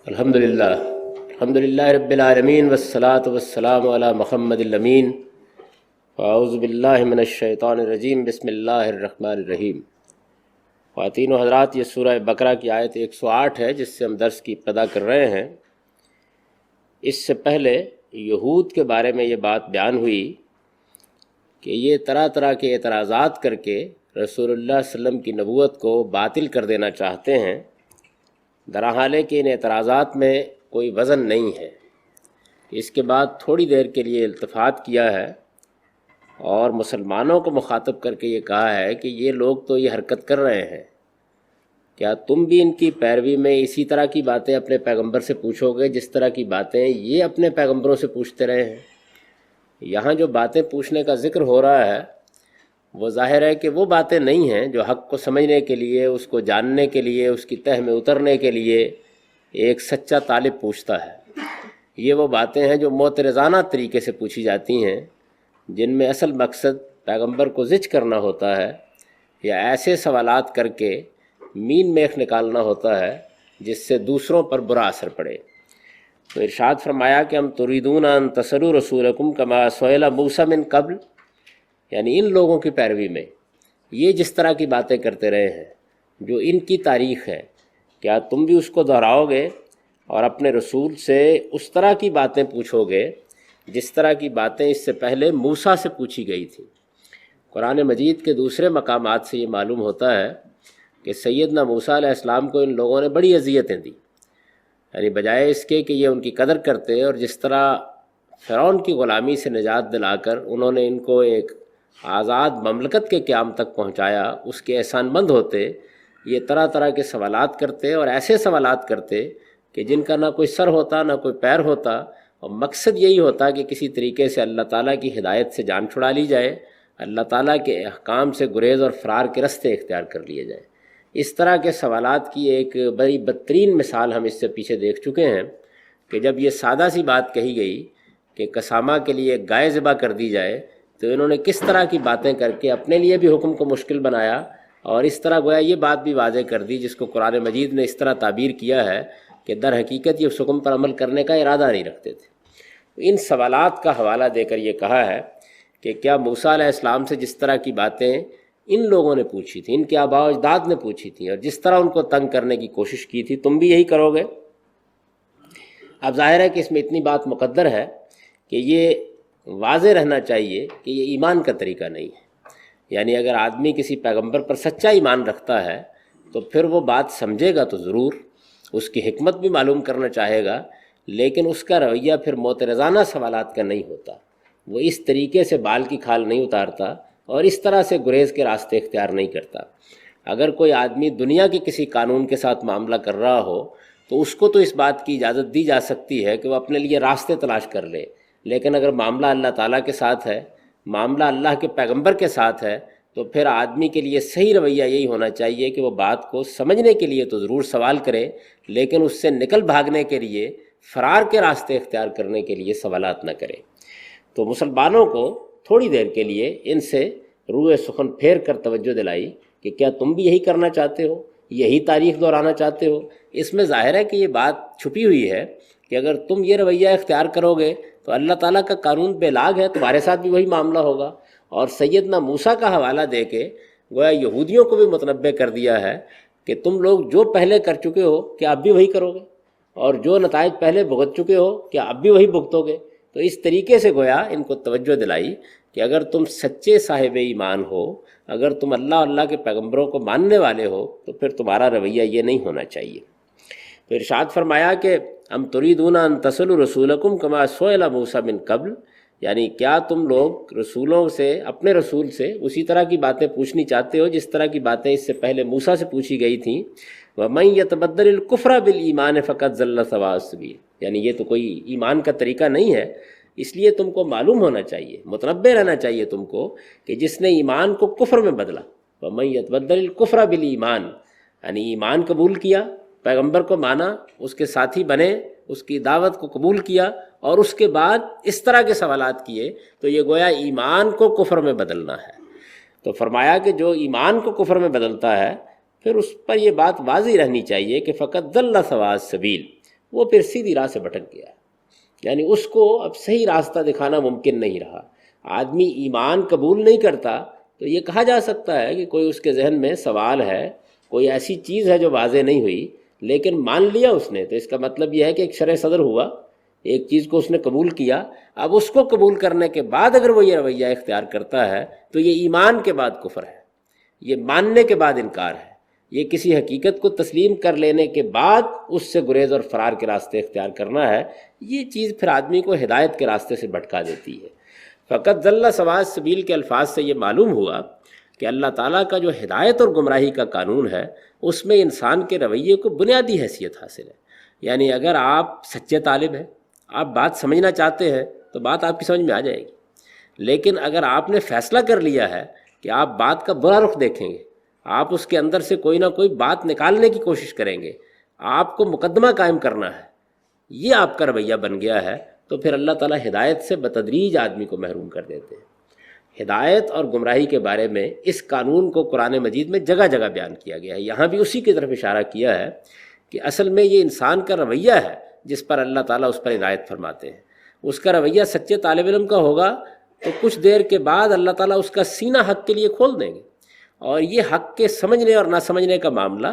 الحمدللہ رب العالمین والصلاة والسلام علی محمد الامین اعوذ باللہ من الشیطان الرجیم بسم اللہ الرحمن الرحیم۔ خواتین و حضرات، یہ سورہ بقرہ کی آیت 108 ہے جس سے ہم درس کی ابتدا کر رہے ہیں۔ اس سے پہلے یہود کے بارے میں یہ بات بیان ہوئی کہ یہ طرح طرح کے اعتراضات کر کے رسول اللہ صلی اللہ علیہ وسلم کی نبوت کو باطل کر دینا چاہتے ہیں، درحالے کہ ان اعتراضات میں کوئی وزن نہیں ہے۔ اس کے بعد تھوڑی دیر کے لیے التفات کیا ہے اور مسلمانوں کو مخاطب کر کے یہ کہا ہے کہ یہ لوگ تو یہ حرکت کر رہے ہیں، کیا تم بھی ان کی پیروی میں اسی طرح کی باتیں اپنے پیغمبر سے پوچھو گے جس طرح کی باتیں یہ اپنے پیغمبروں سے پوچھتے رہے ہیں؟ یہاں جو باتیں پوچھنے کا ذکر ہو رہا ہے وہ ظاہر ہے کہ وہ باتیں نہیں ہیں جو حق کو سمجھنے کے لیے، اس کو جاننے کے لیے، اس کی تہ میں اترنے کے لیے ایک سچا طالب پوچھتا ہے۔ یہ وہ باتیں ہیں جو معترضانہ طریقے سے پوچھی جاتی ہیں، جن میں اصل مقصد پیغمبر کو زج کرنا ہوتا ہے یا ایسے سوالات کر کے مین میخ نکالنا ہوتا ہے جس سے دوسروں پر برا اثر پڑے۔ تو ارشاد فرمایا کہ ہم تریدون ان تسلوا رسولکم کما سئل موسیٰ من قبل، یعنی ان لوگوں کی پیروی میں یہ جس طرح کی باتیں کرتے رہے ہیں جو ان کی تاریخ ہے، کیا تم بھی اس کو دہراؤ گے اور اپنے رسول سے اس طرح کی باتیں پوچھو گے جس طرح کی باتیں اس سے پہلے موسیٰ سے پوچھی گئی تھی؟ قرآن مجید کے دوسرے مقامات سے یہ معلوم ہوتا ہے کہ سیدنا موسیٰ علیہ السلام کو ان لوگوں نے بڑی اذیتیں دی، یعنی بجائے اس کے کہ یہ ان کی قدر کرتے اور جس طرح فرعون کی غلامی سے نجات دلا کر انہوں نے ان کو ایک آزاد مملکت کے قیام تک پہنچایا، اس کے احسان مند ہوتے، یہ طرح طرح کے سوالات کرتے اور ایسے سوالات کرتے کہ جن کا نہ کوئی سر ہوتا نہ کوئی پیر ہوتا، اور مقصد یہی ہوتا کہ کسی طریقے سے اللہ تعالیٰ کی ہدایت سے جان چھڑا لی جائے، اللہ تعالیٰ کے احکام سے گریز اور فرار کے رستے اختیار کر لیے جائے۔ اس طرح کے سوالات کی ایک بڑی بدترین مثال ہم اس سے پیچھے دیکھ چکے ہیں کہ جب یہ سادہ سی بات کہی گئی کہ قسامہ کے لیے گائے ذبح کر دی جائے تو انہوں نے کس طرح کی باتیں کر کے اپنے لیے بھی حکم کو مشکل بنایا، اور اس طرح گویا یہ بات بھی واضح کر دی جس کو قرآن مجید نے اس طرح تعبیر کیا ہے کہ در حقیقت یہ اس حکم پر عمل کرنے کا ارادہ نہیں رکھتے تھے۔ ان سوالات کا حوالہ دے کر یہ کہا ہے کہ کیا موسیٰ علیہ السلام سے جس طرح کی باتیں ان لوگوں نے پوچھی تھیں، ان کے آباء و اجداد نے پوچھی تھیں، اور جس طرح ان کو تنگ کرنے کی کوشش کی تھی، تم بھی یہی کرو گے؟ اب ظاہر ہے کہ اس میں اتنی بات مقدر ہے کہ یہ واضح رہنا چاہیے کہ یہ ایمان کا طریقہ نہیں ہے۔ یعنی اگر آدمی کسی پیغمبر پر سچا ایمان رکھتا ہے تو پھر وہ بات سمجھے گا تو ضرور، اس کی حکمت بھی معلوم کرنا چاہے گا، لیکن اس کا رویہ پھر معترضانہ سوالات کا نہیں ہوتا، وہ اس طریقے سے بال کی کھال نہیں اتارتا اور اس طرح سے گریز کے راستے اختیار نہیں کرتا۔ اگر کوئی آدمی دنیا کے کسی قانون کے ساتھ معاملہ کر رہا ہو تو اس کو تو اس بات کی اجازت دی جا سکتی ہے کہ وہ اپنے لیے راستے تلاش کر لے، لیکن اگر معاملہ اللہ تعالیٰ کے ساتھ ہے، معاملہ اللہ کے پیغمبر کے ساتھ ہے، تو پھر آدمی کے لیے صحیح رویہ یہی ہونا چاہیے کہ وہ بات کو سمجھنے کے لیے تو ضرور سوال کرے، لیکن اس سے نکل بھاگنے کے لیے، فرار کے راستے اختیار کرنے کے لیے سوالات نہ کرے۔ تو مسلمانوں کو تھوڑی دیر کے لیے ان سے روئے سخن پھیر کر توجہ دلائی کہ کیا تم بھی یہی کرنا چاہتے ہو، یہی تاریخ دہرانا چاہتے ہو؟ اس میں ظاہر ہے کہ یہ بات چھپی ہوئی ہے کہ اگر تم یہ رویہ اختیار کرو گے تو اللہ تعالیٰ کا قانون بے لاگ ہے، تمہارے ساتھ بھی وہی معاملہ ہوگا۔ اور سیدنا موسیٰ کا حوالہ دے کے گویا یہودیوں کو بھی متنبہ کر دیا ہے کہ تم لوگ جو پہلے کر چکے ہو کیا اب بھی وہی کرو گے، اور جو نتائج پہلے بھگت چکے ہو کیا اب بھی وہی بھگتو گے؟ تو اس طریقے سے گویا ان کو توجہ دلائی کہ اگر تم سچے صاحب ایمان ہو، اگر تم اللہ کے پیغمبروں کو ماننے والے ہو تو پھر تمہارا رویہ یہ نہیں ہونا چاہیے۔ تو ارشاد فرمایا کہ ہم تریدون ان تسلوا رسولکم کما سئل موسیٰ من قبل، یعنی کیا تم لوگ رسولوں سے، اپنے رسول سے اسی طرح کی باتیں پوچھنی چاہتے ہو جس طرح کی باتیں اس سے پہلے موسیٰ سے پوچھی گئی تھیں؟ وَمَن يَتَبَدَّلِ الْكُفْرَ بِالْإِيمَانِ فَقَدْ ضَلَّ سَوَاءَ السَّبِيلِ، یعنی یہ تو کوئی ایمان کا طریقہ نہیں ہے۔ اس لیے تم کو معلوم ہونا چاہیے، متنبہ رہنا چاہیے تم کو کہ جس نے ایمان کو کفر میں بدلا، وَمَن يَتَبَدَّلِ الْكُفْرَ بِالْإِيمَانِ، یعنی ایمان قبول کیا، پیغمبر کو مانا، اس کے ساتھی بنے، اس کی دعوت کو قبول کیا، اور اس کے بعد اس طرح کے سوالات کیے، تو یہ گویا ایمان کو کفر میں بدلنا ہے۔ تو فرمایا کہ جو ایمان کو کفر میں بدلتا ہے پھر اس پر یہ بات واضح رہنی چاہیے کہ فقط ضل سواء السبیل، وہ پھر سیدھی راہ سے بھٹک گیا، یعنی اس کو اب صحیح راستہ دکھانا ممکن نہیں رہا۔ آدمی ایمان قبول نہیں کرتا تو یہ کہا جا سکتا ہے کہ کوئی اس کے ذہن میں سوال ہے، کوئی ایسی چیز ہے جو واضح نہیں ہوئی، لیکن مان لیا اس نے، تو اس کا مطلب یہ ہے کہ ایک شرح صدر ہوا، ایک چیز کو اس نے قبول کیا۔ اب اس کو قبول کرنے کے بعد اگر وہ یہ رویہ اختیار کرتا ہے تو یہ ایمان کے بعد کفر ہے، یہ ماننے کے بعد انکار ہے، یہ کسی حقیقت کو تسلیم کر لینے کے بعد اس سے گریز اور فرار کے راستے اختیار کرنا ہے۔ یہ چیز پھر آدمی کو ہدایت کے راستے سے بھٹکا دیتی ہے۔ فقط ضل سواء السبیل کے الفاظ سے یہ معلوم ہوا کہ اللہ تعالیٰ کا جو ہدایت اور گمراہی کا قانون ہے اس میں انسان کے رویے کو بنیادی حیثیت حاصل ہے۔ یعنی اگر آپ سچے طالب ہیں، آپ بات سمجھنا چاہتے ہیں تو بات آپ کی سمجھ میں آ جائے گی، لیکن اگر آپ نے فیصلہ کر لیا ہے کہ آپ بات کا برا رخ دیکھیں گے، آپ اس کے اندر سے کوئی نہ کوئی بات نکالنے کی کوشش کریں گے، آپ کو مقدمہ قائم کرنا ہے، یہ آپ کا رویہ بن گیا ہے، تو پھر اللہ تعالیٰ ہدایت سے بتدریج آدمی کو محروم کر دیتے ہیں۔ ہدایت اور گمراہی کے بارے میں اس قانون کو قرآن مجید میں جگہ جگہ بیان کیا گیا ہے، یہاں بھی اسی کی طرف اشارہ کیا ہے کہ اصل میں یہ انسان کا رویہ ہے جس پر اللہ تعالیٰ اس پر عنایت فرماتے ہیں۔ اس کا رویہ سچے طالب علم کا ہوگا تو کچھ دیر کے بعد اللہ تعالیٰ اس کا سینہ حق کے لیے کھول دیں گے، اور یہ حق کے سمجھنے اور نہ سمجھنے کا معاملہ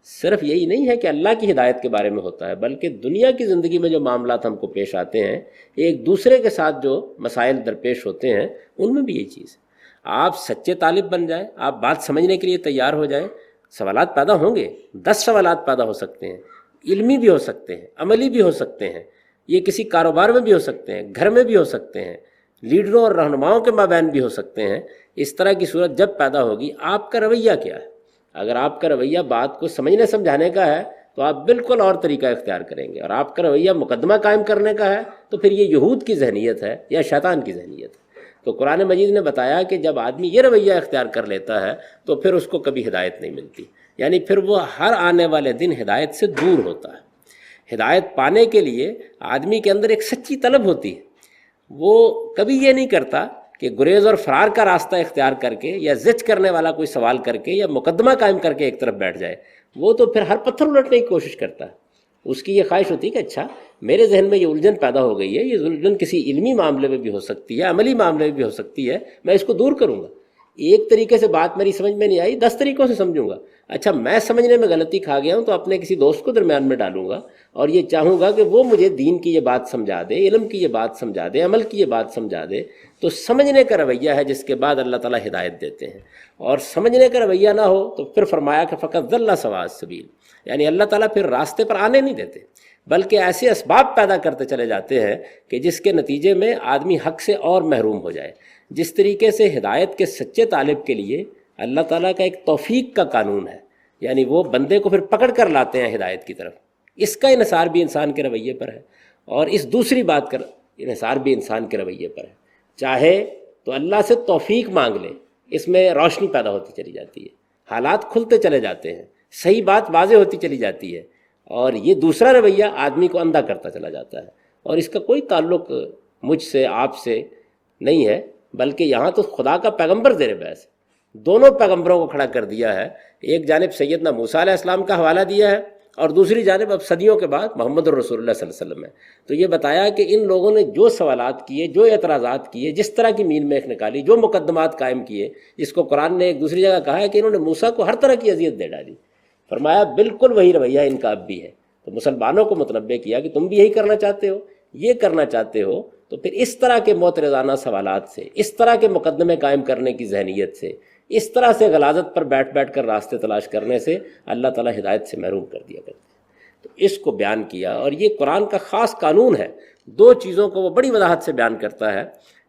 صرف یہی نہیں ہے کہ اللہ کی ہدایت کے بارے میں ہوتا ہے، بلکہ دنیا کی زندگی میں جو معاملات ہم کو پیش آتے ہیں، ایک دوسرے کے ساتھ جو مسائل درپیش ہوتے ہیں، ان میں بھی یہی چیز ہے۔ آپ سچے طالب بن جائیں، آپ بات سمجھنے کے لیے تیار ہو جائیں، سوالات پیدا ہوں گے، 10 سوالات پیدا ہو سکتے ہیں، علمی بھی ہو سکتے ہیں، عملی بھی ہو سکتے ہیں، یہ کسی کاروبار میں بھی ہو سکتے ہیں، گھر میں بھی ہو سکتے ہیں، لیڈروں اور رہنماؤں کے مابین بھی ہو سکتے ہیں۔ اس طرح کی صورت جب پیدا ہوگی، آپ کا رویہ کیا ہے؟ اگر آپ کا رویہ بات کو سمجھنے سمجھانے کا ہے تو آپ بالکل اور طریقہ اختیار کریں گے، اور آپ کا رویہ مقدمہ قائم کرنے کا ہے تو پھر یہ یہود کی ذہنیت ہے یا شیطان کی ذہنیت ہے۔ تو قرآن مجید نے بتایا کہ جب آدمی یہ رویہ اختیار کر لیتا ہے تو پھر اس کو کبھی ہدایت نہیں ملتی، یعنی پھر وہ ہر آنے والے دن ہدایت سے دور ہوتا ہے۔ ہدایت پانے کے لیے آدمی کے اندر ایک سچی طلب ہوتی ہے، وہ کبھی یہ نہیں کرتا کہ گریز اور فرار کا راستہ اختیار کر کے یا زج کرنے والا کوئی سوال کر کے یا مقدمہ قائم کر کے ایک طرف بیٹھ جائے، وہ تو پھر ہر پتھر الٹنے کی کوشش کرتا ہے۔ اس کی یہ خواہش ہوتی ہے کہ اچھا میرے ذہن میں یہ الجھن پیدا ہو گئی ہے، یہ الجھن کسی علمی معاملے میں بھی ہو سکتی ہے، عملی معاملے میں بھی ہو سکتی ہے، میں اس کو دور کروں گا۔ ایک طریقے سے بات میری سمجھ میں نہیں آئی، 10 طریقوں سے سمجھوں گا۔ اچھا میں سمجھنے میں غلطی کھا گیا ہوں تو اپنے کسی دوست کو درمیان میں ڈالوں گا اور یہ چاہوں گا کہ وہ مجھے دین کی یہ بات سمجھا دے، علم کی یہ بات سمجھا دے، عمل کی یہ بات سمجھا دے۔ تو سمجھنے کا رویہ ہے جس کے بعد اللہ تعالیٰ ہدایت دیتے ہیں، اور سمجھنے کا رویہ نہ ہو تو پھر فرمایا کہ فقط ضل سواء السبیل، یعنی اللہ تعالیٰ پھر راستے پر آنے نہیں دیتے، بلکہ ایسے اسباب پیدا کرتے چلے جاتے ہیں کہ جس کے نتیجے میں آدمی حق سے اور محروم ہو جائے۔ جس طریقے سے ہدایت کے سچے طالب کے لیے اللہ تعالیٰ کا ایک توفیق کا قانون ہے، یعنی وہ بندے کو پھر پکڑ کر لاتے ہیں ہدایت کی طرف، اس کا انحصار بھی انسان کے رویے پر ہے، اور اس دوسری بات کا انحصار بھی انسان کے رویے پر ہے۔ چاہے تو اللہ سے توفیق مانگ لے، اس میں روشنی پیدا ہوتی چلی جاتی ہے، حالات کھلتے چلے جاتے ہیں، صحیح بات واضح ہوتی چلی جاتی ہے، اور یہ دوسرا رویہ آدمی کو اندھا کرتا چلا جاتا ہے۔ اور اس کا کوئی تعلق مجھ سے آپ سے نہیں ہے، بلکہ یہاں تو خدا کا پیغمبر زیر بحث ہے، دونوں پیغمبروں کو کھڑا کر دیا ہے۔ ایک جانب سیدنا موسیٰ علیہ السلام کا حوالہ دیا ہے، اور دوسری جانب اب صدیوں کے بعد محمد الرسول اللہ صلی اللہ علیہ وسلم ہے۔ تو یہ بتایا کہ ان لوگوں نے جو سوالات کیے، جو اعتراضات کیے، جس طرح کی مین میخ نکالی، جو مقدمات قائم کیے، جس کو قرآن نے ایک دوسری جگہ کہا ہے کہ انہوں نے موسیٰ کو ہر طرح کی اذیت دے ڈالی، فرمایا بالکل وہی رویہ ان کا اب بھی ہے۔ تو مسلمانوں کو متنبہ کیا کہ تم بھی یہی کرنا چاہتے ہو، یہ کرنا چاہتے ہو تو پھر اس طرح کے معترضانہ سوالات سے، اس طرح کے مقدمے قائم کرنے کی ذہنیت سے، اس طرح سے غلاظت پر بیٹھ بیٹھ کر راستے تلاش کرنے سے اللہ تعالیٰ ہدایت سے محروم کر دیا کرتے ہیں۔ تو اس کو بیان کیا، اور یہ قرآن کا خاص قانون ہے۔ دو چیزوں کو وہ بڑی وضاحت سے بیان کرتا ہے،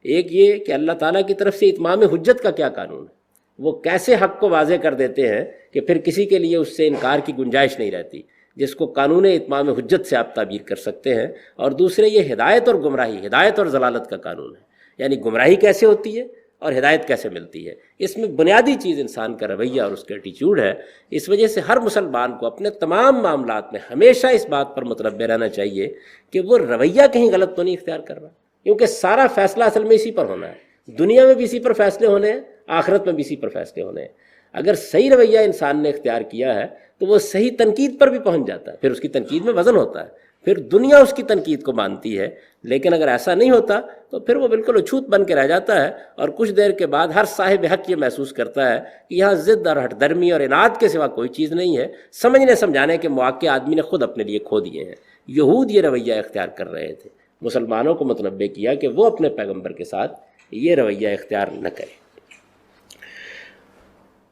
ایک یہ کہ اللہ تعالیٰ کی طرف سے اتمام حجت کا کیا قانون ہے، وہ کیسے حق کو واضح کر دیتے ہیں کہ پھر کسی کے لیے اس سے انکار کی گنجائش نہیں رہتی، جس کو قانون اتمام حجت سے آپ تعبیر کر سکتے ہیں۔ اور دوسرے یہ ہدایت اور گمراہی، ہدایت اور ضلالت کا قانون ہے، یعنی گمراہی کیسے ہوتی ہے اور ہدایت کیسے ملتی ہے۔ اس میں بنیادی چیز انسان کا رویہ اور اس کا ایٹیچیوڈ ہے۔ اس وجہ سے ہر مسلمان کو اپنے تمام معاملات میں ہمیشہ اس بات پر متنبہ رہنا چاہیے کہ وہ رویہ کہیں غلط تو نہیں اختیار کر رہا، کیونکہ سارا فیصلہ اصل میں اسی پر ہونا ہے، دنیا میں بھی اسی پر فیصلے ہونے ہیں، آخرت میں بھی اسی پر فیصلے ہونے ہیں۔ اگر صحیح رویہ انسان نے اختیار کیا ہے تو وہ صحیح تنقید پر بھی پہنچ جاتا ہے، پھر اس کی تنقید میں وزن ہوتا ہے، پھر دنیا اس کی تنقید کو مانتی ہے، لیکن اگر ایسا نہیں ہوتا تو پھر وہ بالکل اچھوت بن کے رہ جاتا ہے، اور کچھ دیر کے بعد ہر صاحب حق یہ محسوس کرتا ہے کہ یہاں ضد اور ہٹ درمی اور اناد کے سوا کوئی چیز نہیں ہے، سمجھنے سمجھانے کے مواقع آدمی نے خود اپنے لیے کھو دیے ہیں۔ یہود یہ رویہ اختیار کر رہے تھے، مسلمانوں کو متنبہ کیا کہ وہ اپنے پیغمبر کے ساتھ یہ رویہ اختیار نہ کریں۔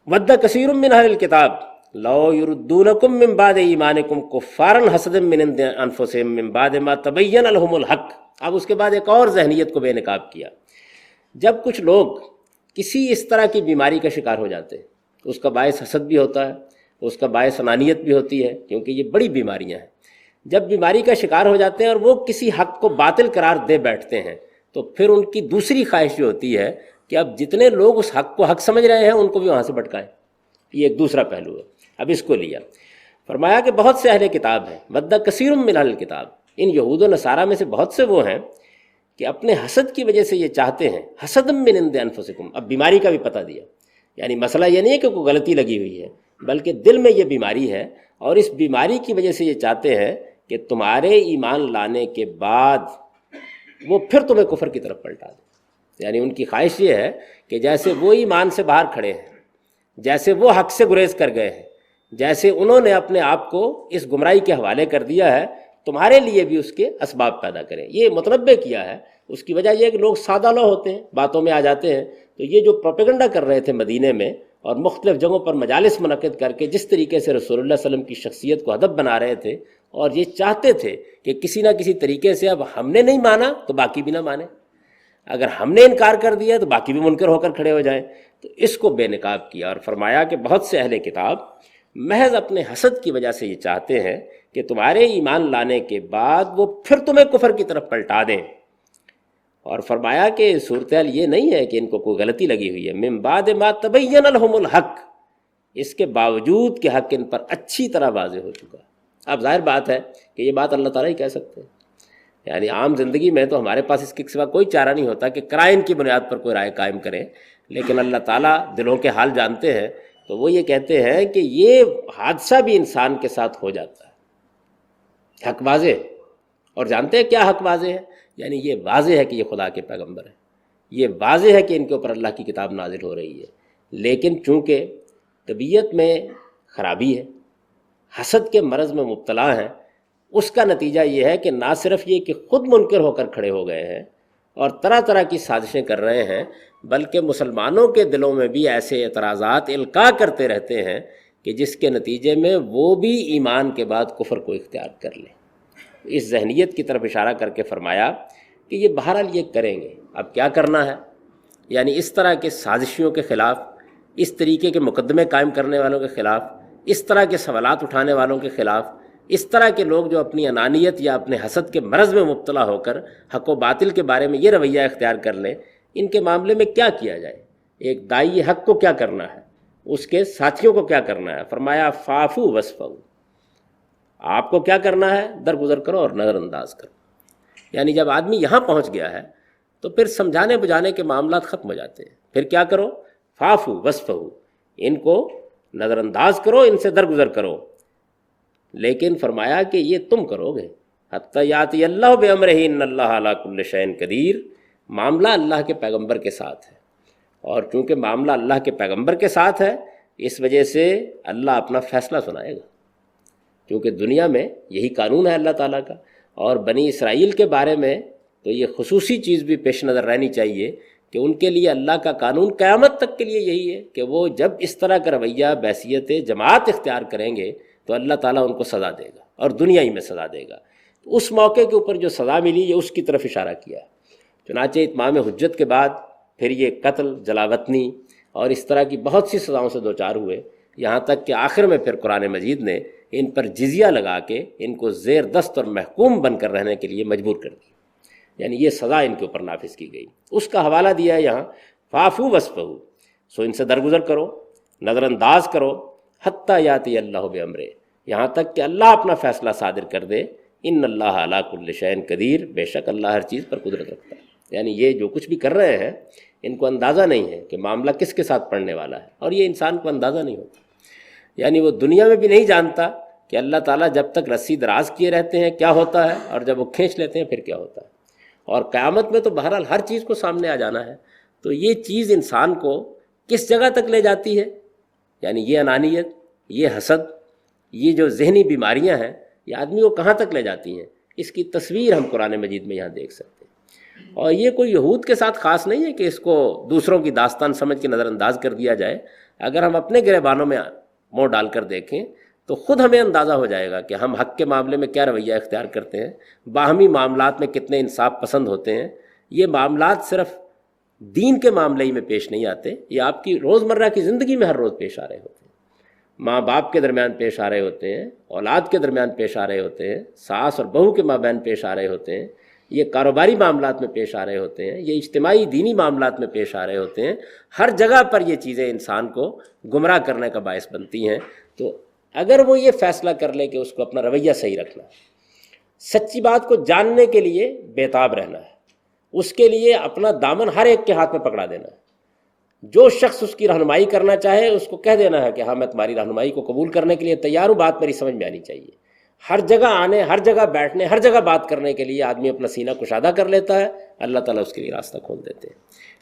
وَدَّ كَثِيرٌ مِّنْ أَهْلِ الْكِتَابِ لَوْ يُرُدُّونَكُم مِّن بَعْدِ إِيمَانِكُمْ كُفَّارًا حَسَدًا مِّنْ عِندِ أَنفُسِهِم مِّن بَعْدِ مَا تَبَيَّنَ لَهُمُ الْحَقُّ۔ اب اس کے بعد ایک اور ذہنیت کو بے نقاب کیا۔ جب کچھ لوگ کسی اس طرح کی بیماری کا شکار ہو جاتے ہیں، اس کا باعث حسد بھی ہوتا ہے، اس کا باعث انانیت بھی ہوتی ہے، کیونکہ یہ بڑی بیماریاں ہیں۔ جب بیماری کا شکار ہو جاتے ہیں اور وہ کسی حق کو باطل قرار دے بیٹھتے ہیں، تو پھر ان کی دوسری خواہش یہ ہوتی ہے کہ اب جتنے لوگ اس حق کو حق سمجھ رہے ہیں ان کو بھی وہاں سے بھٹکائیں۔ یہ ایک دوسرا پہلو ہے۔ اب اس کو لیا، فرمایا کہ بہت سے اہل کتاب ہیں، وَدَّ كَثِيرٌ مِّنْ أَهْلِ الْكِتَابِ، ان یہود و نصارہ میں سے بہت سے وہ ہیں کہ اپنے حسد کی وجہ سے یہ چاہتے ہیں، حسدًا مِّنْ عِندِ أَنفُسِكُمْ، اب بیماری کا بھی پتہ دیا، یعنی مسئلہ یہ نہیں ہے کہ کوئی غلطی لگی ہوئی ہے، بلکہ دل میں یہ بیماری ہے، اور اس بیماری کی وجہ سے یہ چاہتے ہیں کہ تمہارے ایمان لانے کے بعد وہ پھر تمہیں کفر کی طرف پلٹا دیں۔ یعنی ان کی خواہش یہ ہے کہ جیسے وہ ایمان سے باہر کھڑے ہیں، جیسے وہ حق سے گریز کر گئے ہیں، جیسے انہوں نے اپنے آپ کو اس گمراہی کے حوالے کر دیا ہے، تمہارے لیے بھی اس کے اسباب پیدا کریں۔ یہ متنبع کیا ہے۔ اس کی وجہ یہ ہے کہ لوگ سادہ لو ہوتے ہیں، باتوں میں آ جاتے ہیں، تو یہ جو پروپیگنڈا کر رہے تھے مدینے میں اور مختلف جگہوں پر مجالس منعقد کر کے جس طریقے سے رسول اللہ صلی اللہ علیہ وسلم کی شخصیت کو ادب بنا رہے تھے، اور یہ چاہتے تھے کہ کسی نہ کسی طریقے سے اب ہم نے نہیں مانا تو باقی بھی نہ مانے، اگر ہم نے انکار کر دیا تو باقی بھی منکر ہو کر کھڑے ہو جائیں۔ تو اس کو بے نقاب کیا اور فرمایا کہ بہت سے اہل کتاب محض اپنے حسد کی وجہ سے یہ چاہتے ہیں کہ تمہارے ایمان لانے کے بعد وہ پھر تمہیں کفر کی طرف پلٹا دیں۔ اور فرمایا کہ صورتحال یہ نہیں ہے کہ ان کو کوئی غلطی لگی ہوئی ہے، من بعد ما تبین لهم الحق، اس کے باوجود کہ حق ان پر اچھی طرح واضح ہو چکا۔ اب ظاہر بات ہے کہ یہ بات اللہ تعالیٰ ہی کہہ سکتے ہیں، یعنی عام زندگی میں تو ہمارے پاس اس کے سوا کوئی چارہ نہیں ہوتا کہ قرائن کی بنیاد پر کوئی رائے قائم کریں، لیکن اللہ تعالیٰ دلوں کے حال جانتے ہیں، تو وہ یہ کہتے ہیں کہ یہ حادثہ بھی انسان کے ساتھ ہو جاتا ہے، حق واضح، اور جانتے ہیں کیا حق واضح ہے، یعنی یہ واضح ہے کہ یہ خدا کے پیغمبر ہیں، یہ واضح ہے کہ ان کے اوپر اللہ کی کتاب نازل ہو رہی ہے، لیکن چونکہ طبیعت میں خرابی ہے، حسد کے مرض میں مبتلا ہیں، اس کا نتیجہ یہ ہے کہ نہ صرف یہ کہ خود منکر ہو کر کھڑے ہو گئے ہیں اور طرح طرح کی سازشیں کر رہے ہیں، بلکہ مسلمانوں کے دلوں میں بھی ایسے اعتراضات القاء کرتے رہتے ہیں کہ جس کے نتیجے میں وہ بھی ایمان کے بعد کفر کو اختیار کر لیں۔ اس ذہنیت کی طرف اشارہ کر کے فرمایا کہ یہ بہرحال یہ کریں گے، اب کیا کرنا ہے، یعنی اس طرح کے سازشیوں کے خلاف، اس طریقے کے مقدمے قائم کرنے والوں کے خلاف، اس طرح کے سوالات اٹھانے والوں کے خلاف، اس طرح کے لوگ جو اپنی انانیت یا اپنے حسد کے مرض میں مبتلا ہو کر حق و باطل کے بارے میں یہ رویہ اختیار کر لیں، ان کے معاملے میں کیا کیا جائے، ایک داعی حق کو کیا کرنا ہے، اس کے ساتھیوں کو کیا کرنا ہے۔ فرمایا فافو وصفو، آپ کو کیا کرنا ہے، درگزر کرو اور نظر انداز کرو۔ یعنی جب آدمی یہاں پہنچ گیا ہے تو پھر سمجھانے بجھانے کے معاملات ختم ہو جاتے ہیں، پھر کیا کرو، فافو وصفو، ان کو نظر انداز کرو، ان سے درگزر کرو۔ لیکن فرمایا کہ یہ تم کرو گے، حتی یاتی اللہ بامرہ ان اللہ علی کل شیء قدیر، معاملہ اللہ کے پیغمبر کے ساتھ ہے، اور چونکہ معاملہ اللہ کے پیغمبر کے ساتھ ہے اس وجہ سے اللہ اپنا فیصلہ سنائے گا، کیونکہ دنیا میں یہی قانون ہے اللہ تعالیٰ کا۔ اور بنی اسرائیل کے بارے میں تو یہ خصوصی چیز بھی پیش نظر رہنی چاہیے کہ ان کے لیے اللہ کا قانون قیامت تک کے لیے یہی ہے کہ وہ جب اس طرح کا رویہ بحیثیت جماعت اختیار کریں گے تو اللہ تعالیٰ ان کو سزا دے گا، اور دنیا ہی میں سزا دے گا۔ اس موقع کے اوپر جو سزا ملی یہ اس کی طرف اشارہ کیا ہے۔ چنانچہ اتمام حجت کے بعد پھر یہ قتل، جلاوطنی اور اس طرح کی بہت سی سزاؤں سے دوچار ہوئے، یہاں تک کہ آخر میں پھر قرآن مجید نے ان پر جزیہ لگا کے ان کو زیر دست اور محکوم بن کر رہنے کے لیے مجبور کر دیا، یعنی یہ سزا ان کے اوپر نافذ کی گئی۔ اس کا حوالہ دیا ہے یہاں، فافو وصفہ، سو ان سے درگزر کرو، نظر انداز کرو، حتی یاتی اللہ بامرہ، یہاں تک کہ اللہ اپنا فیصلہ صادر کر دے، ان اللہ علی کل شیء قدیر، بے شک اللہ ہر چیز پر قدرت رکھتا ہے۔ یعنی یہ جو کچھ بھی کر رہے ہیں ان کو اندازہ نہیں ہے کہ معاملہ کس کے ساتھ پڑنے والا ہے، اور یہ انسان کو اندازہ نہیں ہوتا، یعنی وہ دنیا میں بھی نہیں جانتا کہ اللہ تعالیٰ جب تک رسی دراز کیے رہتے ہیں کیا ہوتا ہے، اور جب وہ کھینچ لیتے ہیں پھر کیا ہوتا ہے، اور قیامت میں تو بہرحال ہر چیز کو سامنے آ جانا ہے۔ تو یہ چیز انسان کو کس جگہ تک لے جاتی ہے، یعنی یہ انانیت، یہ حسد، یہ جو ذہنی بیماریاں ہیں، یہ آدمی کو کہاں تک لے جاتی ہیں، اس کی تصویر ہم قرآن مجید میں یہاں دیکھ سکتے ہیں۔ اور یہ کوئی یہود کے ساتھ خاص نہیں ہے کہ اس کو دوسروں کی داستان سمجھ کے نظر انداز کر دیا جائے۔ اگر ہم اپنے گریبانوں میں منہ ڈال کر دیکھیں تو خود ہمیں اندازہ ہو جائے گا کہ ہم حق کے معاملے میں کیا رویہ اختیار کرتے ہیں، باہمی معاملات میں کتنے انصاف پسند ہوتے ہیں۔ یہ معاملات صرف دین کے معاملے ہی میں پیش نہیں آتے، یہ آپ کی روزمرہ کی زندگی میں ہر روز پیش آ رہے ہوتے ہیں۔ ماں باپ کے درمیان پیش آ رہے ہوتے ہیں، اولاد کے درمیان پیش آ رہے ہوتے ہیں، ساس اور بہو کے مابین پیش آ رہے ہوتے ہیں، یہ کاروباری معاملات میں پیش آ رہے ہوتے ہیں، یہ اجتماعی دینی معاملات میں پیش آ رہے ہوتے ہیں۔ ہر جگہ پر یہ چیزیں انسان کو گمراہ کرنے کا باعث بنتی ہیں۔ تو اگر وہ یہ فیصلہ کر لے کہ اس کو اپنا رویہ صحیح رکھنا ہے، سچی بات کو جاننے کے لیے بیتاب رہنا ہے، اس کے لیے اپنا دامن ہر ایک کے ہاتھ میں پکڑا دینا ہے۔ جو شخص اس کی رہنمائی کرنا چاہے اس کو کہہ دینا ہے کہ ہاں میں تمہاری رہنمائی کو قبول کرنے کے لیے تیار ہوں، بات میری سمجھ میں آنی چاہیے۔ ہر جگہ آنے، ہر جگہ بیٹھنے، ہر جگہ بات کرنے کے لیے آدمی اپنا سینہ کشادہ کر لیتا ہے، اللہ تعالیٰ اس کے لیے راستہ کھول دیتے ہیں۔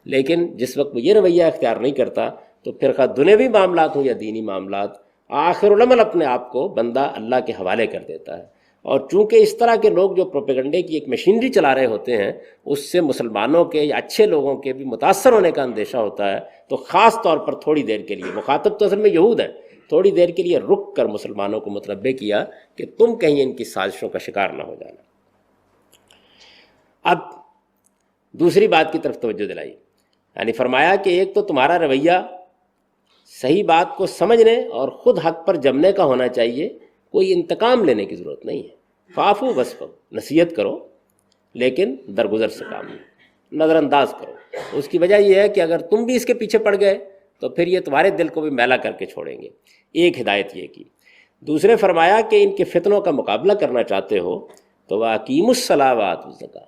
لیکن جس وقت وہ یہ رویہ اختیار نہیں کرتا تو پھر خواہ دنیاوی معاملات ہوں یا دینی معاملات، آخر العمل اپنے آپ کو بندہ اللہ کے حوالے کر دیتا ہے۔ اور چونکہ اس طرح کے لوگ جو پروپیگنڈے کی ایک مشینری چلا رہے ہوتے ہیں، اس سے مسلمانوں کے یا اچھے لوگوں کے بھی متاثر ہونے کا اندیشہ ہوتا ہے، تو خاص طور پر تھوڑی دیر کے لیے، مخاطب تو اصل میں یہود ہے، تھوڑی دیر کے لیے رک کر مسلمانوں کو متنبہ کیا کہ تم کہیں ان کی سازشوں کا شکار نہ ہو جانا۔ اب دوسری بات کی طرف توجہ دلائی، یعنی فرمایا کہ ایک تو تمہارا رویہ صحیح بات کو سمجھنے اور خود حق پر جمنے کا ہونا چاہیے، کوئی انتقام لینے کی ضرورت نہیں ہے۔ فاعفو وصفو، نصیحت کرو لیکن درگزر سے کام لو، نظر انداز کرو۔ اس کی وجہ یہ ہے کہ اگر تم بھی اس کے پیچھے پڑ گئے تو پھر یہ تمہارے دل کو بھی میلا کر کے چھوڑیں گے۔ ایک ہدایت یہ کی۔ دوسرے فرمایا کہ ان کے فتنوں کا مقابلہ کرنا چاہتے ہو تو وَأَقِیمُوا الصَّلَاةَ وَآتُوا الزَّکَاةَ،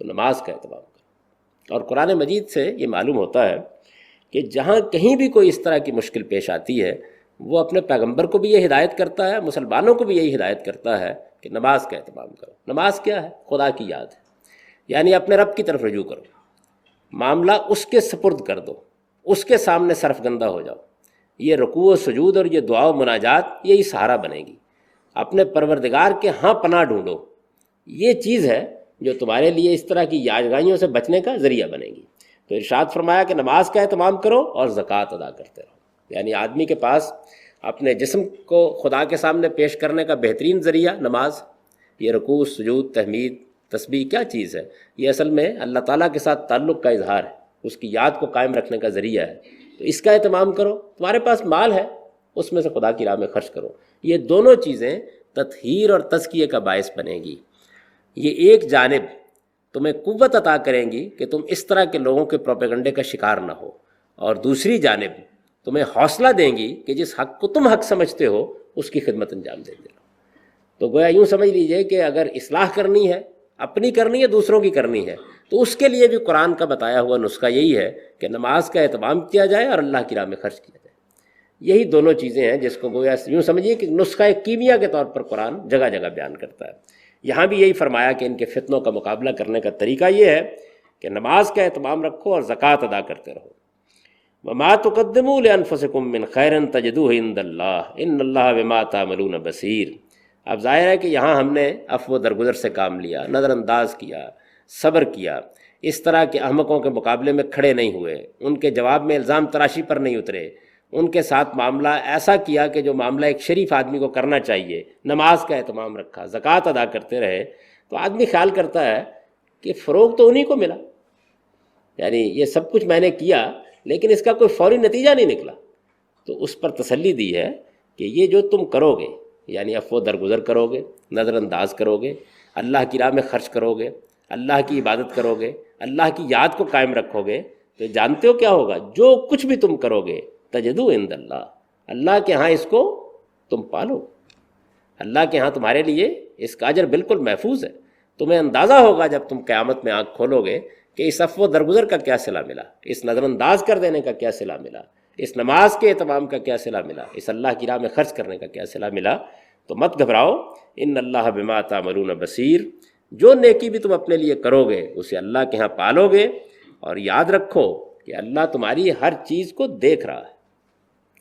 تو نماز کا اہتمام کرو۔ اور قرآن مجید سے یہ معلوم ہوتا ہے کہ جہاں کہیں بھی کوئی اس طرح کی مشکل پیش آتی ہے، وہ اپنے پیغمبر کو بھی یہ ہدایت کرتا ہے، مسلمانوں کو بھی یہی ہدایت کرتا ہے کہ نماز کا اہتمام کرو۔ نماز کیا ہے؟ خدا کی یاد ہے، یعنی اپنے رب کی طرف رجوع کرو، معاملہ اس کے سپرد کر دو، اس کے سامنے سرفگندہ ہو جاؤ۔ یہ رکوع و سجود اور یہ دعا و مناجات یہی سہارا بنے گی۔ اپنے پروردگار کے ہاں پناہ ڈھونڈو، یہ چیز ہے جو تمہارے لیے اس طرح کی یاغیوں سے بچنے کا ذریعہ بنے گی۔ تو ارشاد فرمایا کہ نماز کا اہتمام کرو اور زکوٰۃ ادا کرتے رہو۔ یعنی آدمی کے پاس اپنے جسم کو خدا کے سامنے پیش کرنے کا بہترین ذریعہ نماز، یہ رکوع، سجود، تحمید، تسبیح کیا چیز ہے؟ یہ اصل میں اللہ تعالیٰ کے ساتھ تعلق کا اظہار ہے، اس کی یاد کو قائم رکھنے کا ذریعہ ہے۔ تو اس کا اہتمام کرو۔ تمہارے پاس مال ہے، اس میں سے خدا کی راہ میں خرچ کرو۔ یہ دونوں چیزیں تطہیر اور تزکیے کا باعث بنیں گی۔ یہ ایک جانب تمہیں قوت عطا کریں گی کہ تم اس طرح کے لوگوں کے پروپیگنڈے کا شکار نہ ہو، اور دوسری جانب تمہیں حوصلہ دیں گی کہ جس حق کو تم حق سمجھتے ہو اس کی خدمت انجام دیتے رہو۔ تو گویا یوں سمجھ لیجئے کہ اگر اصلاح کرنی ہے، اپنی کرنی ہے، دوسروں کی کرنی ہے، تو اس کے لیے بھی قرآن کا بتایا ہوا نسخہ یہی ہے کہ نماز کا اہتمام کیا جائے اور اللہ کی راہ میں خرچ کیا جائے۔ یہی دونوں چیزیں ہیں جس کو گویا یوں سمجھیے کہ نسخہ کیمیا کے طور پر قرآن جگہ جگہ بیان کرتا ہے۔ یہاں بھی یہی فرمایا کہ ان کے فتنوں کا مقابلہ کرنے کا طریقہ یہ ہے کہ نماز کا اہتمام رکھو اور زکوٰۃ ادا کرتے رہو۔ وَمَا تُقَدِّمُوا لِأَنفُسِكُم مِّن خَيْرٍ تَجِدُوهُ عِندَ اللَّهِ إِنَّ اللَّهَ بِمَا تَعْمَلُونَ بَصِيرٌ۔ اب ظاہر ہے کہ یہاں ہم نے عفو و درگزر سے کام لیا، نظر انداز کیا، صبر کیا، اس طرح کے احمقوں کے مقابلے میں کھڑے نہیں ہوئے، ان کے جواب میں الزام تراشی پر نہیں اترے، ان کے ساتھ معاملہ ایسا کیا کہ جو معاملہ ایک شریف آدمی کو کرنا چاہیے، نماز کا اہتمام رکھا، زکوٰۃ ادا کرتے رہے، تو آدمی خیال کرتا ہے کہ فروغ تو انہی کو ملا، یعنی یہ سب کچھ میں نے کیا لیکن اس کا کوئی فوری نتیجہ نہیں نکلا۔ تو اس پر تسلی دی ہے کہ یہ جو تم کرو گے، یعنی عفو درگزر کرو گے، نظر انداز کرو گے، اللہ کی راہ میں خرچ کرو گے، اللہ کی عبادت کرو گے، اللہ کی یاد کو قائم رکھو گے، تو جانتے ہو کیا ہوگا؟ جو کچھ بھی تم کرو گے تجدو عند اللہ، اللہ کے ہاں اس کو تم پالو، اللہ کے ہاں تمہارے لیے اس کا اجر بالکل محفوظ ہے۔ تمہیں اندازہ ہوگا جب تم قیامت میں آنکھ کھولو گے کہ اس عفو درگزر کا کیا صلہ ملا، اس نظر انداز کر دینے کا کیا صلہ ملا، اس نماز کے اہتمام کا کیا صلہ ملا، اس اللہ کی راہ میں خرچ کرنے کا کیا صلہ ملا۔ تو مت گھبراؤ، ان اللہ بما تعملون بصیر، جو نیکی بھی تم اپنے لیے کرو گے اسے اللہ کے ہاں پالو گے، اور یاد رکھو کہ اللہ تمہاری ہر چیز کو دیکھ رہا ہے،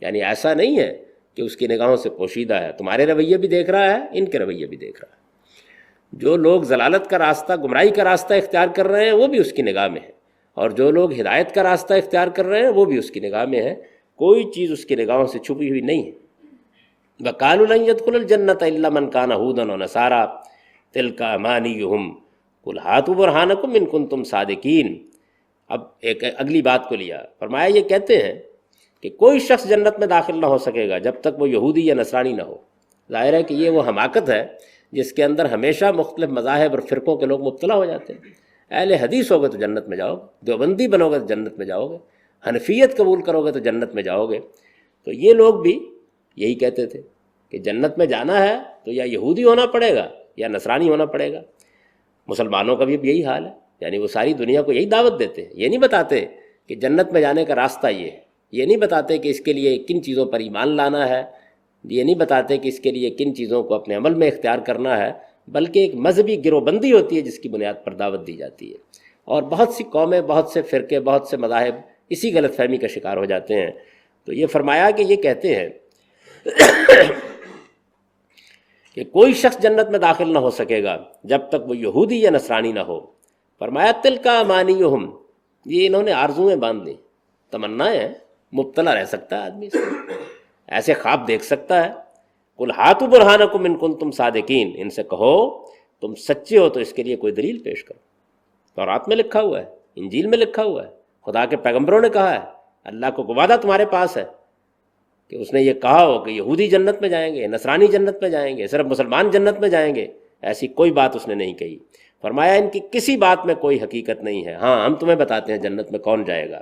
یعنی ایسا نہیں ہے کہ اس کی نگاہوں سے پوشیدہ ہے، تمہارے رویے بھی دیکھ رہا ہے، ان کے رویے بھی دیکھ رہا ہے۔ جو لوگ ضلالت کا راستہ، گمراہی کا راستہ اختیار کر رہے ہیں وہ بھی اس کی نگاہ میں ہے، اور جو لوگ ہدایت کا راستہ اختیار کر رہے ہیں وہ بھی اس کی نگاہ میں ہے، کوئی چیز اس کی نگاہوں سے چھپی ہوئی نہیں ہے۔ وَقَالُوا لَن يَدْخُلَ الْجَنَّةَ إِلَّا مَنْ كَانَ هُودًا وَنَصَارَىٰ تِلْكَ أَمَانِيُّهُمْ قُلْ هَاتُوا بُرْهَانَكُمْ إِن كُنتُمْ صَادِقِينَ۔ اب ایک اگلی بات کو لیا، فرمایا یہ کہتے ہیں کہ کوئی شخص جنت میں داخل نہ ہو سکے گا جب تک وہ یہودی یا نصرانی نہ ہو۔ ظاہر ہے کہ یہ وہ حماقت ہے جس کے اندر ہمیشہ مختلف مذاہب اور فرقوں کے لوگ مبتلا ہو جاتے ہیں۔ اہل حدیث ہوگے تو جنت میں جاؤ گے، دیوبندی بنو گے تو جنت میں جاؤ گے، حنفیت قبول کرو گے تو جنت میں جاؤ گے۔ تو یہ لوگ بھی یہی کہتے تھے کہ جنت میں جانا ہے تو یا یہودی ہونا پڑے گا یا نصرانی ہونا پڑے گا۔ مسلمانوں کا بھی اب یہی حال ہے، یعنی وہ ساری دنیا کو یہی دعوت دیتے ہیں، یہ نہیں بتاتے کہ جنت میں جانے کا راستہ یہ ہے، یہ نہیں بتاتے کہ اس کے لیے کن چیزوں پر ایمان لانا ہے، یہ نہیں بتاتے کہ اس کے لیے کن چیزوں کو اپنے عمل میں اختیار کرنا ہے، بلکہ ایک مذہبی گروہ بندی ہوتی ہے جس کی بنیاد پر دعوت دی جاتی ہے، اور بہت سی قومیں، بہت سے فرقے، بہت سے مذاہب اسی غلط فہمی کا شکار ہو جاتے ہیں۔ تو یہ فرمایا کہ یہ کہتے ہیں کہ کوئی شخص جنت میں داخل نہ ہو سکے گا جب تک وہ یہودی یا نصرانی نہ ہو۔ فرمایا تلک امانیہم، یہ انہوں نے آرزویں باندھ لی، تمنائیں ہیں، مبتلا رہ سکتا ہے آدمی اس میں، ایسے خواب دیکھ سکتا ہے۔ قل ہاتوا برہانکم ان کنتم صادقین، ان سے کہو تم سچے ہو تو اس کے لیے کوئی دلیل پیش کرو۔ تورات میں لکھا ہوا ہے، انجیل میں لکھا ہوا ہے، خدا کے پیغمبروں نے کہا ہے، اللہ کو وعدہ تمہارے پاس ہے کہ اس نے یہ کہا ہو کہ یہودی جنت میں جائیں گے، نصرانی جنت میں جائیں گے، صرف مسلمان جنت میں جائیں گے، ایسی کوئی بات اس نے نہیں کہی۔ فرمایا ان کی کسی بات میں کوئی حقیقت نہیں ہے، ہاں ہم تمہیں بتاتے ہیں جنت میں کون جائے گا۔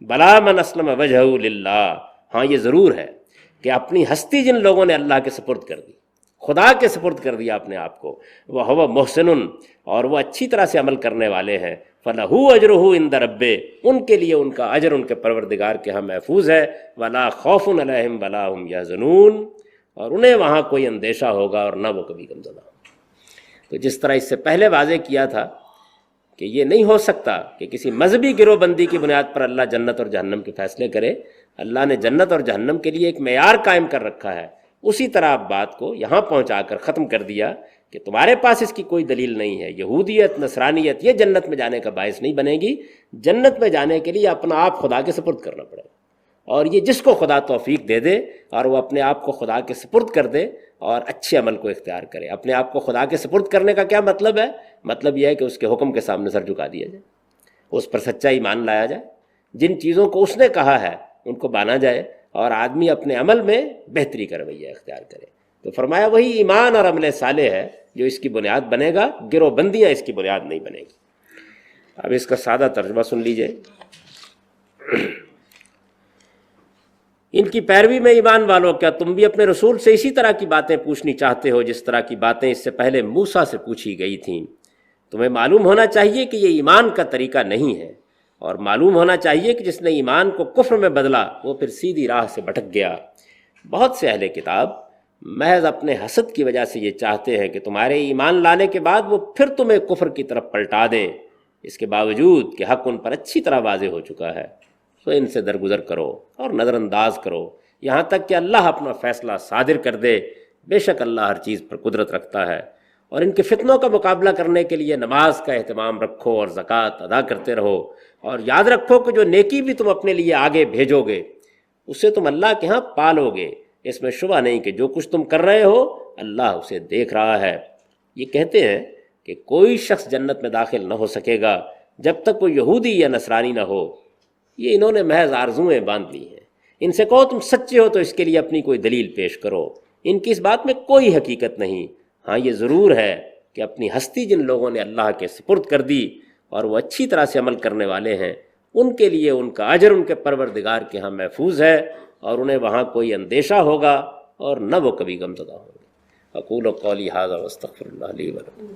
بلا من اسلم وجہہ للہ، ہاں یہ ضرور ہے کہ اپنی ہستی جن لوگوں نے اللہ کے سپرد کر دی، خدا کے سپرد کر دیا اپنے آپ کو، وہ محسن، اور وہ اچھی طرح سے عمل کرنے والے ہیں، فلہ اجرہ عند ربہ، ان کے لیے ان کا اجر ان کے پروردگار کے ہاں محفوظ ہے، ولا خوف علیہم ولا هم یحزنون، اور انہیں وہاں کوئی اندیشہ ہوگا اور نہ وہ کبھی غمزدہ ہوں۔ تو جس طرح اس سے پہلے واضح کیا تھا کہ یہ نہیں ہو سکتا کہ کسی مذہبی گروہ بندی کی بنیاد پر اللہ جنت اور جہنم کے فیصلے کرے، اللہ نے جنت اور جہنم کے لیے ایک معیار قائم کر رکھا ہے، اسی طرح آپ بات کو یہاں پہنچا کر ختم کر دیا کہ تمہارے پاس اس کی کوئی دلیل نہیں ہے، یہودیت، نصرانیت یہ جنت میں جانے کا باعث نہیں بنے گی۔ جنت میں جانے کے لیے اپنا آپ خدا کے سپرد کرنا پڑے گا، اور یہ جس کو خدا توفیق دے دے اور وہ اپنے آپ کو خدا کے سپرد کر دے اور اچھے عمل کو اختیار کرے۔ اپنے آپ کو خدا کے سپرد کرنے کا کیا مطلب ہے؟ مطلب یہ ہے کہ اس کے حکم کے سامنے سر جھکا دیا جائے، اس پر سچا ایمان لایا جائے، جن چیزوں کو اس نے کہا ہے ان کو مانا جائے، اور آدمی اپنے عمل میں بہتری کا رویہ اختیار کرے۔ تو فرمایا وہی ایمان اور عمل صالح ہے جو اس کی بنیاد بنے گا، گروہ بندیاں اس کی بنیاد نہیں بنے گی۔ اب اس کا سادہ ترجمہ سن لیجئے۔ ان کی پیروی میں ایمان والو، کیا تم بھی اپنے رسول سے اسی طرح کی باتیں پوچھنی چاہتے ہو جس طرح کی باتیں اس سے پہلے موسیٰ سے پوچھی گئی تھیں؟ تمہیں معلوم ہونا چاہیے کہ یہ ایمان کا طریقہ نہیں ہے، اور معلوم ہونا چاہیے کہ جس نے ایمان کو کفر میں بدلا وہ پھر سیدھی راہ سے بھٹک گیا۔ بہت سے اہل کتاب محض اپنے حسد کی وجہ سے یہ چاہتے ہیں کہ تمہارے ایمان لانے کے بعد وہ پھر تمہیں کفر کی طرف پلٹا دیں، اس کے باوجود کہ حق ان پر اچھی طرح واضح ہو چکا ہے۔ تو ان سے درگزر کرو اور نظر انداز کرو یہاں تک کہ اللہ اپنا فیصلہ صادر کر دے، بے شک اللہ ہر چیز پر قدرت رکھتا ہے۔ اور ان کے فتنوں کا مقابلہ کرنے کے لیے نماز کا اہتمام رکھو اور زکوٰۃ ادا کرتے رہو، اور یاد رکھو کہ جو نیکی بھی تم اپنے لیے آگے بھیجو گے اسے تم اللہ کے ہاں پالو گے، اس میں شبہ نہیں کہ جو کچھ تم کر رہے ہو اللہ اسے دیکھ رہا ہے۔ یہ کہتے ہیں کہ کوئی شخص جنت میں داخل نہ ہو سکے گا جب تک وہ یہودی یا نصرانی نہ ہو، یہ انہوں نے محض آرزویں باندھ لی ہیں۔ ان سے کہو تم سچے ہو تو اس کے لیے اپنی کوئی دلیل پیش کرو، ان کی اس بات میں کوئی حقیقت نہیں، ہاں یہ ضرور ہے کہ اپنی ہستی جن لوگوں نے اللہ کے سپرد کر دی اور وہ اچھی طرح سے عمل کرنے والے ہیں، ان کے لیے ان کا اجر ان کے پروردگار کے ہاں محفوظ ہے، اور انہیں وہاں کوئی اندیشہ ہوگا اور نہ وہ کبھی غمزدہ ہوں گے۔ اقول قولی ھذا واستغفر اللہ لی ولکم۔